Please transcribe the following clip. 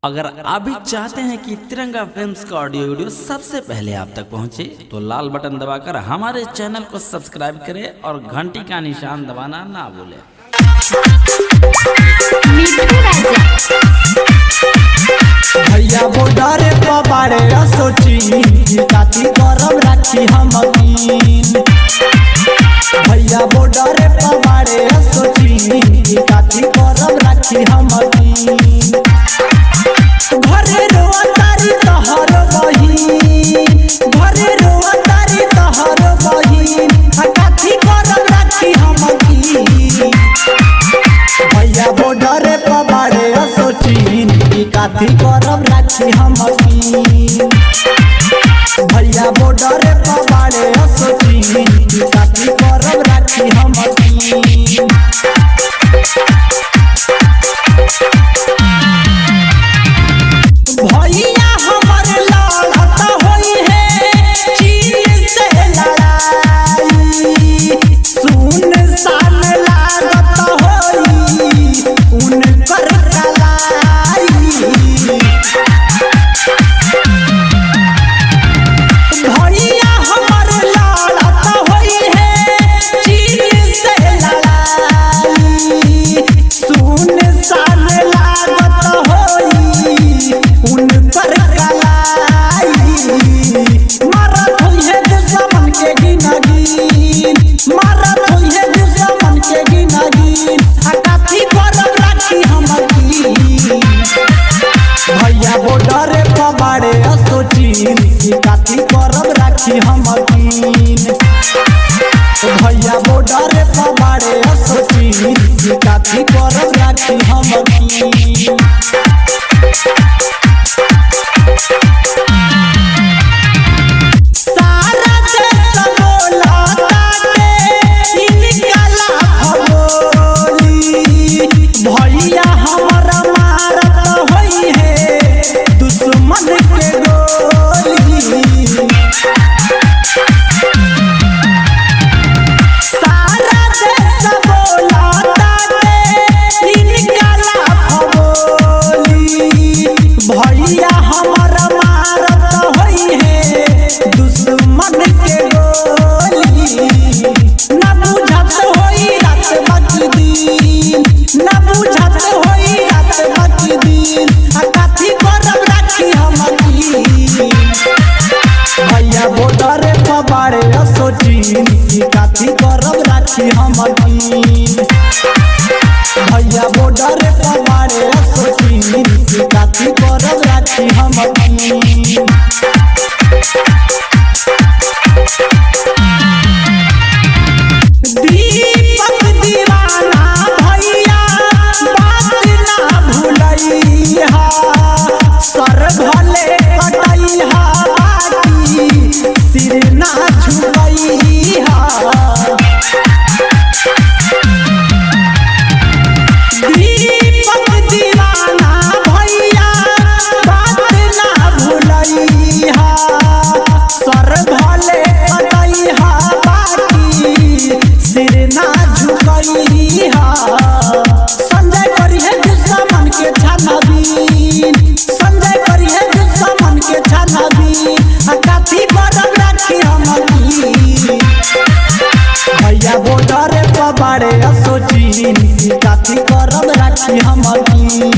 अगर आप भी चाहते हैं कि तिरंगा फिल्म्स का ऑडियो वीडियो सबसे पहले आप तक पहुंचे तो लाल बटन दबाकर हमारे चैनल को सब्सक्राइब करें और घंटी का निशान दबाना ना भूलें। भैया बॉर्डर पर बारे सोची काती गरम राखी हम भैया बॉर्डर पर बारे सोची काती गरम राखी हम घरे रोआ तारी तहर बहिन घरे रोआ तारी तहर बहिन काती गरम राखी हम भैया बॉर्डर पर बारे सोची काती गरम राखी हम भैया बॉर्डर पर बारे सोची काती गरम राखी हम भैया हमर लड़त होई है चीन से लड़ाई सुनसान लागत होई उनकर कलाई भैया हमर लड़त होई है चीन से लड़ाई सुनसान लागत होई उनकर कलाई मारत होई है दुश्मन के गिनगिन मारत होई है दुश्मन के गिनगिन काती गरम राखी हम भैया बॉर्डर पर बारे सोची काती गरम राखी हम भैया बॉर्डर पर बारे सोची काती गरम राखी हम सारा देश बोलता के इनकला भगोली भैया हमरा मारत होई है दुश्मन के गोली सारा देश बोलता के इनकला भगोली भैया हमरा मारत होई है दुश्मन के गोली ना बुझत होई रात बाकी दिन ना बुझत होई रात बाकी दिन काती गरम राखी हम